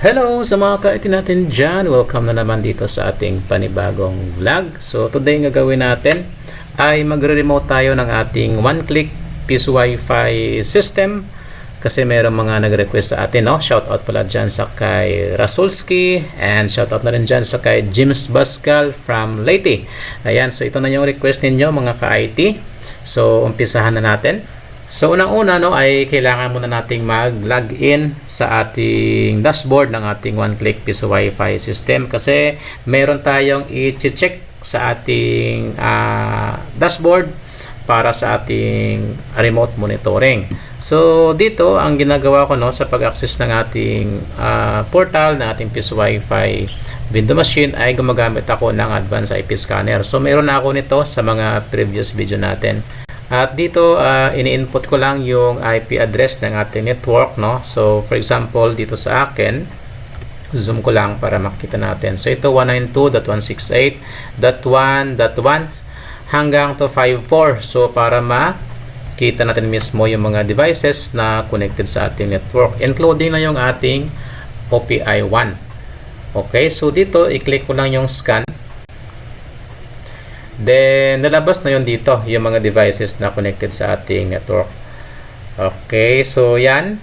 Hello sa mga ka-IT natin dyan. Welcome na naman dito sa ating panibagong vlog. So today nga gawin natin ay magre-remote tayo ng ating one-click Peace Wi-Fi system. Kasi mayroong mga nag-request sa atin. Shoutout pala dyan sa kay Rasulski. And shoutout na rin dyan sa kay James Bascal from Leyte. Ayan, so ito na yung request ninyo mga ka-IT. So umpisahan na natin. So unang-una ay kailangan muna nating mag-login sa ating dashboard ng ating one-click Peace Wi-Fi system kasi meron tayong i-check sa ating dashboard para sa ating remote monitoring. So dito ang ginagawa ko sa pag-access ng ating portal ng ating Peace Wi-Fi window machine ay gumagamit ako ng advanced IP scanner. So meron na ako nito sa mga previous video natin. At dito, ini-input ko lang yung IP address ng ating network, So, for example, dito sa akin, zoom ko lang para makita natin. So, ito 192.168.1.1 hanggang to 54. So, para makita natin mismo yung mga devices na connected sa ating network, including na yung ating OPI 1. Okay, so dito, i-click ko lang yung scan. Then, nalabas na yun dito, yung mga devices na connected sa ating network. Okay, so yan,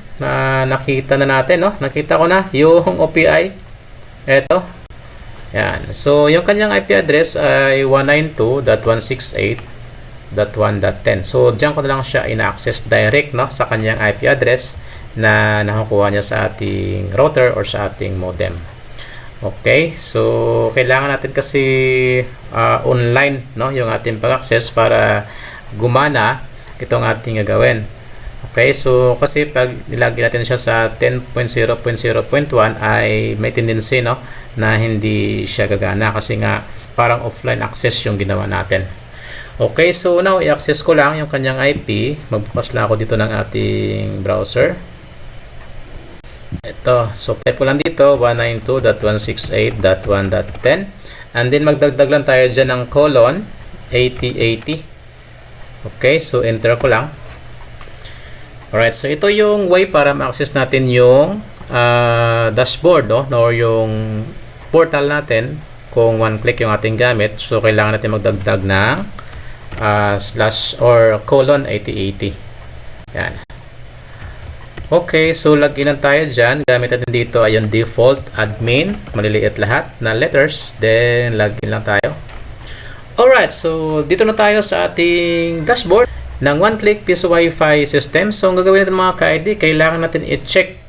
nakita na natin, Nakita ko na yung OPI. Ito. Yan. So, yung kanyang IP address ay 192.168.1.10. So, diyan ko na lang siya ina-access direct, sa kanyang IP address na nakukuha niya sa ating router or sa ating modem. Okay, so kailangan natin kasi online yung ating pag-access para gumana itong ating gagawin. Okay, so kasi pag nilagay natin siya sa 10.0.0.1 ay may tendency na hindi siya gagana kasi nga parang offline access yung ginawa natin. Okay, so now i-access ko lang yung kanyang IP. Magbukas lang ako dito ng ating browser. Ito, so type ko lang dito 192.168.1.10 and then magdagdag lang tayo dyan ng colon 8080. Okay, so enter ko lang. Alright, so ito yung way para ma-access natin yung dashboard or yung portal natin kung one click yung ating gamit. So kailangan natin magdagdag ng slash or colon 8080. Yan. Okay, so login lang tayo dyan. Gamit natin dito ay yung default admin. Maliliit lahat na letters. Then, login lang tayo. Alright, so dito na tayo sa ating dashboard ng one-click Peace Wi-Fi system. So, ang gagawin natin mga ka-ID, kailangan natin i-check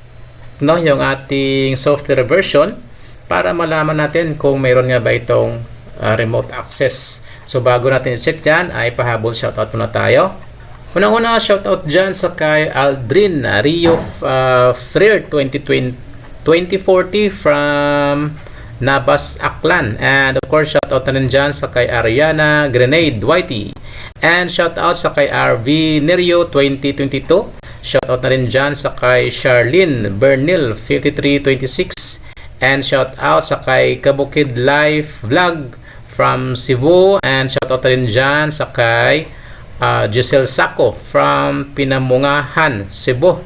yung ating software version para malaman natin kung mayroon nga ba itong remote access. So, bago natin i-check dyan, ay pahabol shoutout muna tayo. Unang-una, shoutout dyan sa kay Aldrin Rio Freer 2040 from Nabas, Aklan. And of course, shoutout na rin dyan sa kay Ariana Grenade Whitey. And shoutout sa kay RV Nerio 2022. Shoutout na rin dyan sa kay Charlene Bernil 5326. And shoutout sa kay Kabukid Life Vlog from Cebu. And shoutout na rin dyan sa kay Giselle Sacco from Pinamungahan, Cebu.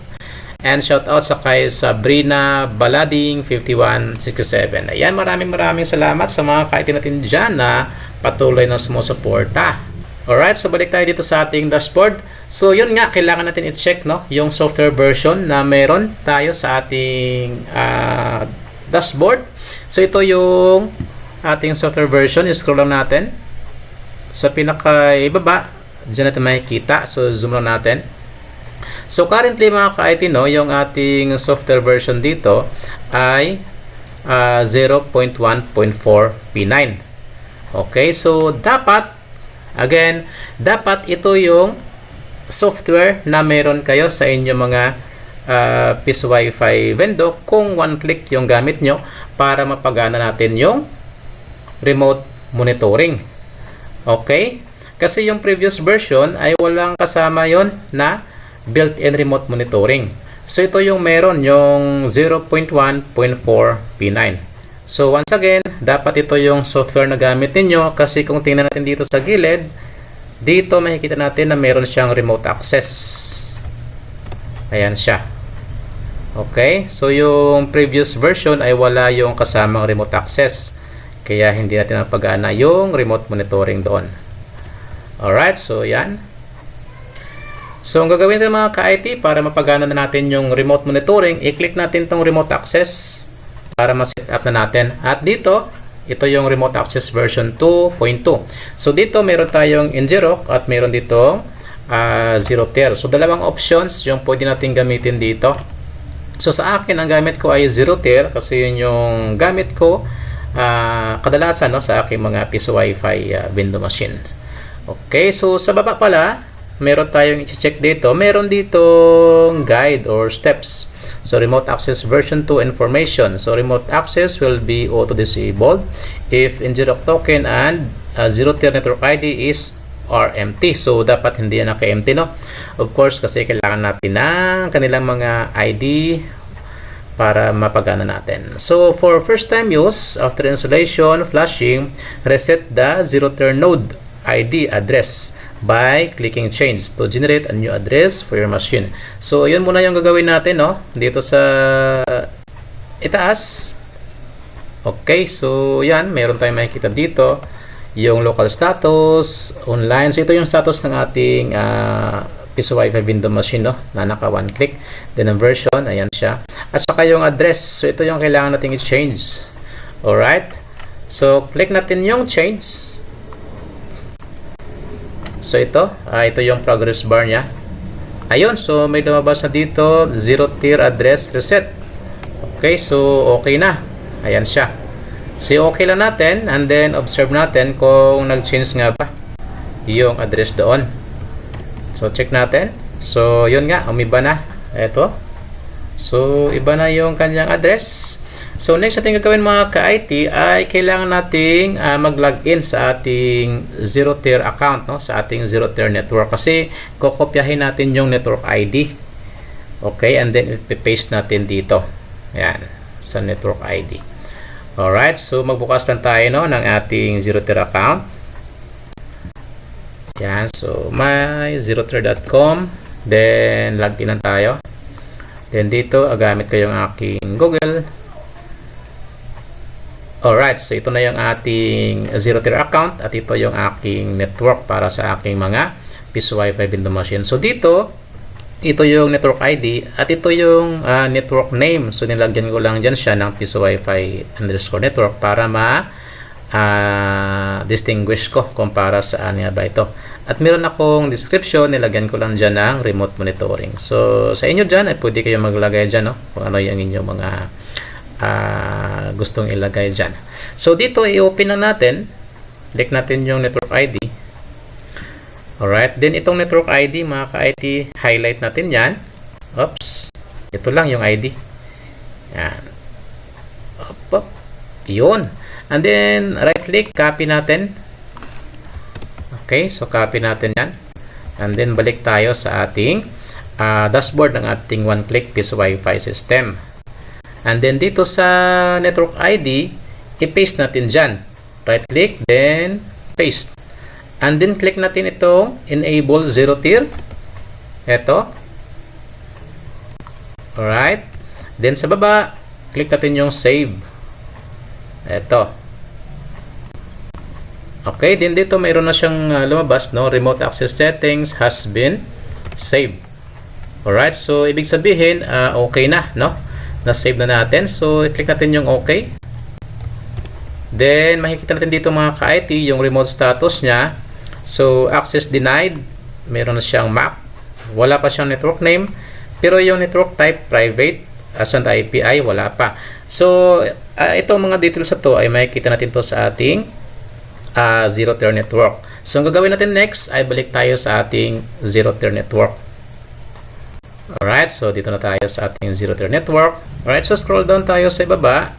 And shout out sa kay Sabrina Balading 5167. Ayan, maraming salamat sa mga ka-IT natin dyan na patuloy na sumusuporta. Alright, so balik tayo dito sa ating dashboard. So yun nga, kailangan natin i-check yung software version na meron tayo sa ating dashboard. So ito yung ating software version. I-scroll lang natin sa pinaka-ibaba. Diyan natin makikita. So, zoom lang natin. So, currently mga ka-IT, yung ating software version dito ay 0.1.4 P9. Okay, so dapat ito yung software na meron kayo sa inyong mga Peace Wi-Fi vendor kung one-click yung gamit nyo para mapagana natin yung remote monitoring. Okay? Kasi yung previous version ay walang kasama yon na built-in remote monitoring. So ito yung meron, yung 0.1.4 P9. So once again, dapat ito yung software na gamit niyo kasi kung tingnan natin dito sa gilid, dito makikita natin na meron siyang remote access. Ayan siya. Okay, so yung previous version ay wala yung kasamang remote access. Kaya hindi natin napagana yung remote monitoring doon. Alright, so yan. So ang gagawin natin mga ka-IT para mapagana na natin yung remote monitoring, i-click natin tong remote access para ma-set up na natin. At dito, ito yung remote access version 2.2. So dito meron tayong Ngrok at meron dito Zero-Tier. So dalawang options yung pwede natin gamitin dito. So sa akin, ang gamit ko ay Zero-Tier kasi yun yung gamit ko kadalasan no, sa aking mga piso Wi-Fi window machines. Okay, so sa baba pala, meron tayong i-check dito. Meron dito guide or steps. So remote access version 2 information. So remote access will be auto-disabled if Ngrok token and Zero-Tier network ID are empty. So dapat hindi yan naka-empty, no? Of course, kasi kailangan natin ng kanilang mga ID para mapagana natin. So for first time use, after installation, flashing, reset the Zero-Tier node ID address by clicking change to generate a new address for your machine. So yun muna yung gagawin natin, no? Dito sa itaas. Okay, so yan, meron tayong makikita dito yung local status, online. So ito yung status ng ating piso Wi-Fi window machine, no? Na naka one click. Then ang version, ayan siya. At saka yung address. So ito yung kailangan natin i-change. Alright. So click natin yung change. So ito yung progress bar niya. Ayun, so may lumabas na dito, Zero-Tier address reset. Okay, so okay na. Ayan siya. So okay lang natin and then observe natin kung nag-change nga ba yung address doon. So check natin. So yun nga, umiba na. Ito. So iba na yung kanyang address. So next natin gagawin mga ka-IT ay kailangan nating mag-login sa ating Zero-Tier account, no? Sa ating Zero-Tier network kasi kokopyahin natin yung network ID. Okay, and then ipaste natin dito. Ayan, sa network ID. Alright, so magbukas lang tayo, no, ng ating Zero-Tier account. Yan, so my Zero-Tier.com. Then login lang tayo. Then dito, gamit ko yung aking Google. Alright, so ito na yung ating Zero-Tier account at ito yung aking network para sa aking mga piso Wi-Fi window machine. So dito, ito yung network ID at ito yung network name. So nilagyan ko lang dyan siya ng piso Wi-Fi _ network para distinguish ko kung para saan nga ba ito. At meron akong description, nilagyan ko lang dyan ng remote monitoring. So sa inyo dyan, ay pwede kayo maglagay dyan, no? Kung ano yung inyong mga gustong ilagay dyan. So dito, i-open na natin. Click natin yung network ID. Alright, then itong network ID, mga ka-IT, highlight natin yan. Oops, ito lang yung ID. Yan. Up. Yun. And then, right-click, copy natin. Okay, so copy natin yan. And then, balik tayo sa ating dashboard ng ating one-click piso Wi-Fi system. And then, dito sa network ID, i-paste natin dyan. Right-click, then paste. And then, click natin itong enable Zero-Tier. Ito. Alright. Then, sa baba, click natin yung save. Ito. Okay. Then, dito mayroon na siyang lumabas, no? Remote access settings has been saved. Alright. So, ibig sabihin, okay na, no? Na-save na natin. So, click natin yung okay. Then, makikita natin dito mga ka-IT, yung remote status niya. So, access denied. Meron na siyang map. Wala pa siyang network name. Pero yung network type, private. Asan IPI, wala pa. So, itong mga details na to ay makikita natin to sa ating Zero-Tier network. So, ang gagawin natin next ay balik tayo sa ating Zero-Tier network. Alright, so dito na tayo sa ating Zero-Tier network. Alright, so scroll down tayo sa ibaba.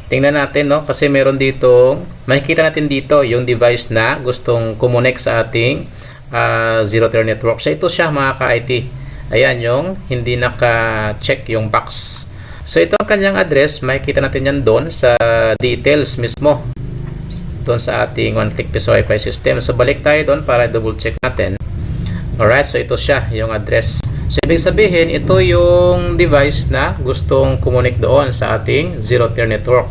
Tingnan natin, no? Kasi meron dito, makikita natin dito yung device na gustong kumonek sa ating Zero-Tier network. So ito siya mga ka-IT. Ayan yung hindi naka-check yung box. So ito ang kanyang address. Makikita natin yan doon sa details mismo. Doon sa ating one-click piso Wi-Fi system. So balik tayo doon para double check natin. Alright, so ito siya yung address. So, ibig sabihin, ito yung device na gustong kumunik doon sa ating zero-tier network.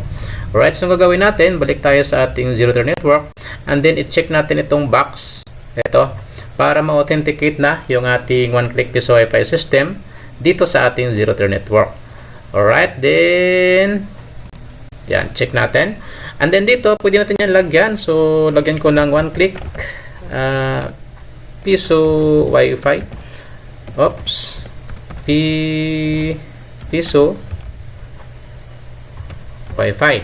Alright, so ang gagawin natin, balik tayo sa ating zero-tier network and then i-check natin itong box, ito, para ma-authenticate na yung ating one-click piso Wi-Fi system dito sa ating zero-tier network. Alright, then, yan, check natin. And then dito, pwede natin yan lagyan. So, lagyan ko ng one-click piso Wi-Fi. Oops. Piso Wi-Fi.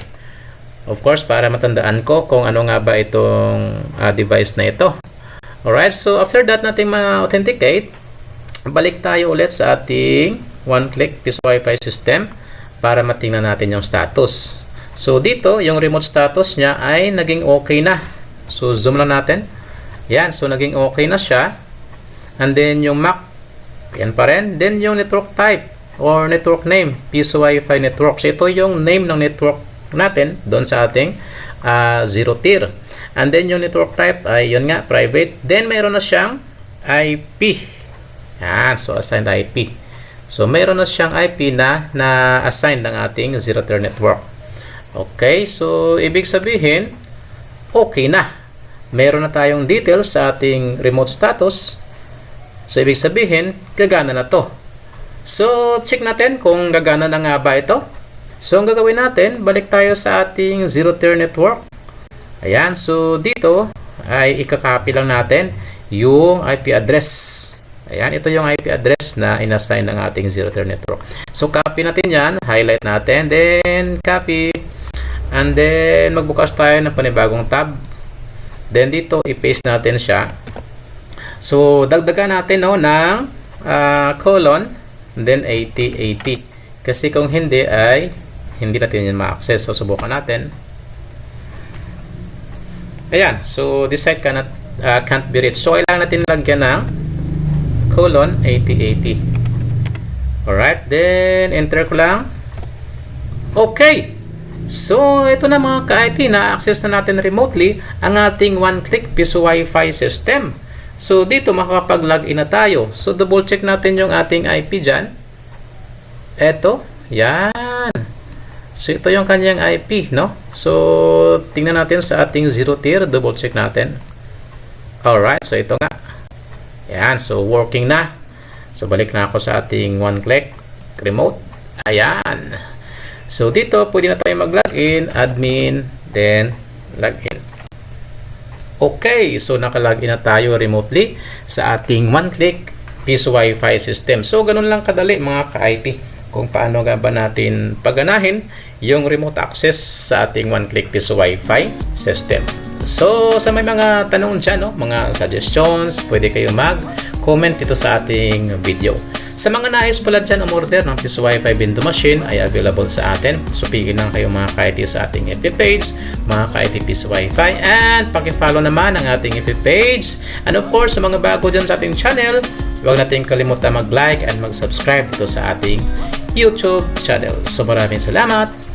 Of course, para matandaan ko kung ano nga ba itong device na ito. Alright, so after that natin ma-authenticate, balik tayo ulit sa ating one-click piso Wi-Fi system para matingnan natin yung status. So dito, yung remote status niya ay naging okay na. So zoom lang natin. Yan, so naging okay na siya. And then yung MAC, yan pa rin. Then yung network type or network name, piso Wi-Fi network. So ito yung name ng network natin doon sa ating zero tier. And then yung network type ay yun nga, private. Then mayroon na siyang IP. Yan, so assigned IP. So mayroon na siyang IP na na-assign ng ating zero tier network. Okay, so ibig sabihin, okay na. Mayroon na tayong details sa ating remote status. So, ibig sabihin, gagana na to. So, check natin kung gagana na nga ba ito. So, ang gagawin natin, balik tayo sa ating zero-tier network. Ayan, so dito ay ikakopy lang natin yung IP address. Ayan, ito yung IP address na inassign ng ating zero-tier network. So, copy natin yan, highlight natin, then copy. And then, magbukas tayo ng panibagong tab. Then, dito, i-paste natin siya. So, dagdagan natin ng colon, then 8080. Kasi kung hindi ay hindi natin yan ma-access. So, subukan natin. Ayan. So, this site can't be reached. So, kailangan natin lagyan ng colon 8080. Alright. Then, enter ko lang. Okay. So, ito na mga ka-IT, na-access na natin remotely ang ating one-click piso Wi-Fi system. So, dito makakapag-login na tayo. So, double check natin yung ating IP dyan. Eto. Yan. So, ito yung kanyang IP, no? So, tingnan natin sa ating zero tier. Double check natin. Alright. So, ito nga. Yan. So, working na. So, balik na ako sa ating one-click remote. Ayan. So, dito, pwede na tayo mag-login. Admin. Then, login. Okay, so nakalagin na tayo remotely sa ating one-click piso Wi-Fi system. So, ganun lang kadali mga ka-IT kung paano nga ba natin paganahin yung remote access sa ating one-click piso Wi-Fi system. So, sa may mga tanong dyan, no, mga suggestions, pwede kayo mag-comment dito sa ating video. Sa mga nais pala dyan umorder ng piso Wi-Fi Window Machine ay available sa atin. So, pigil lang kayo mga ka-IT sa ating FB page, mga ka-IT piso Wi-Fi, and paki-follow naman ang ating FB page. And of course, sa mga bago dyan sa ating channel, huwag natin kalimutan mag-like and mag-subscribe dito sa ating YouTube channel. So, maraming salamat!